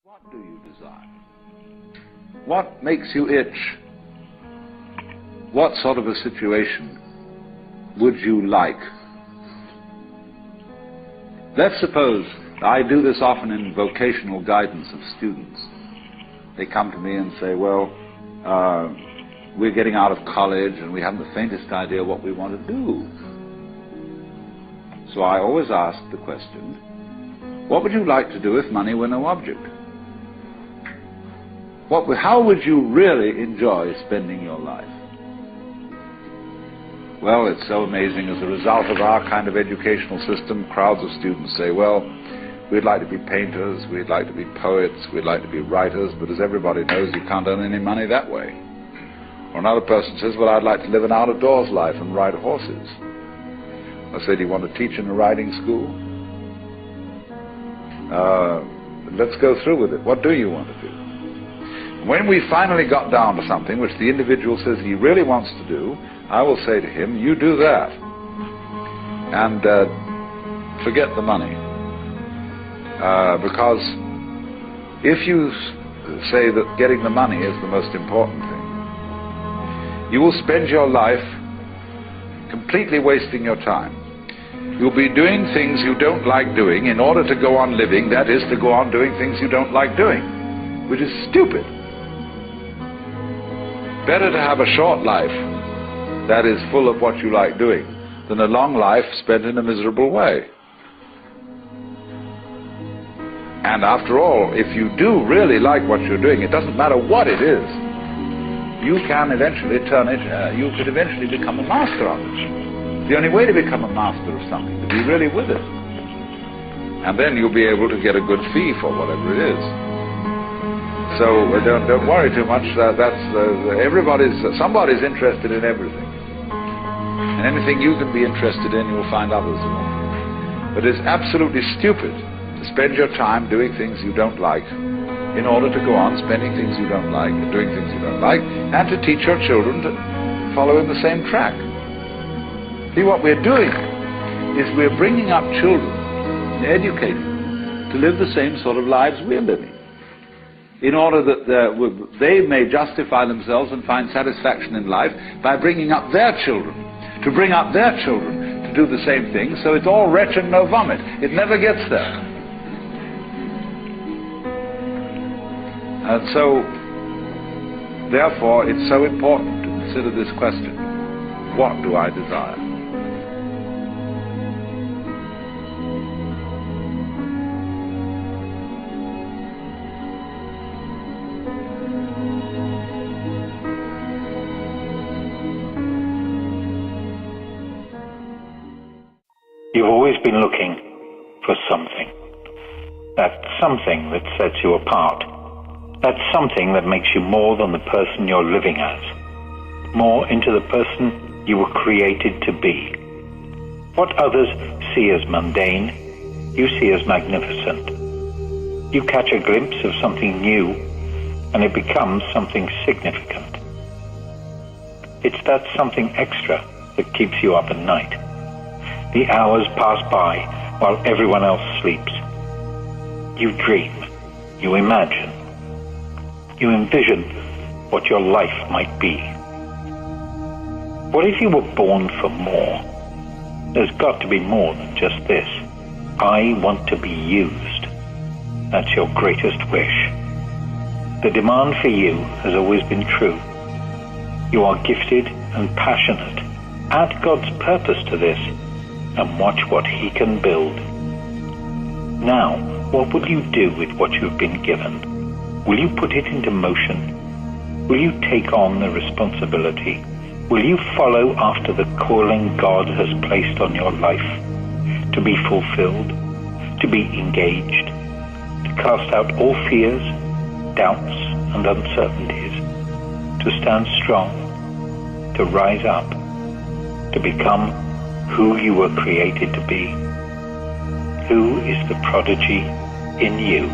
What do you desire? What makes you itch? What sort of a situation would you like? Let's suppose, I do this often in vocational guidance of students. They come to me and say, well, we're getting out of college and we haven't the faintest idea what we want to do. So I always ask the question, what would you like to do if money were no object? How would you really enjoy spending your life? Well, it's so amazing. As a result of our kind of educational system, crowds of students say, well, we'd like to be painters, we'd like to be poets, we'd like to be writers, but as everybody knows, you can't earn any money that way. Or another person says, well, I'd like to live an out-of-doors life and ride horses. I say, do you want to teach in a riding school? Let's go through with it. What do you want to do? When we finally got down to something which the individual says he really wants to do, I will say to him, you do that. And forget the money. Because if you say that getting the money is the most important thing, you will spend your life completely wasting your time. You'll be doing things you don't like doing in order to go on living, that is, to go on doing things you don't like doing, which is stupid. Better to have a short life that is full of what you like doing than a long life spent in a miserable way. And after all, if you do really like what you're doing, it doesn't matter what it is, you can eventually you could eventually become a master of it. The only way to become a master of something is to be really with it. And then you'll be able to get a good fee for whatever it is. So don't worry too much. Somebody's interested in everything. And anything you can be interested in, you'll find others who are. But it's absolutely stupid to spend your time doing things you don't like in order to go on spending things you don't like, doing things you don't like, and to teach your children to follow in the same track. See, what we're doing is we're bringing up children and educating them to live the same sort of lives we're living, in order that they may justify themselves and find satisfaction in life by bringing up their children, to bring up their children to do the same thing, so it's all wretch and no vomit. It never gets there. And so, therefore, it's so important to consider this question, what do I desire? You've always been looking for something. That something that sets you apart. That something that makes you more than the person you're living as. More into the person you were created to be. What others see as mundane, you see as magnificent. You catch a glimpse of something new, and it becomes something significant. It's that something extra that keeps you up at night. The hours pass by while everyone else sleeps. You dream, you imagine, you envision what your life might be. What if you were born for more? There's got to be more than just this. I want to be used. That's your greatest wish. The demand for you has always been true. You are gifted and passionate. Add God's purpose to this, and watch what He can build. Now, what will you do with what you've been given? Will you put it into motion? Will you take on the responsibility? Will you follow after the calling God has placed on your life? To be fulfilled, to be engaged, to cast out all fears, doubts, and uncertainties, to stand strong, to rise up, to become who you were created to be. Who is the prodigy in you?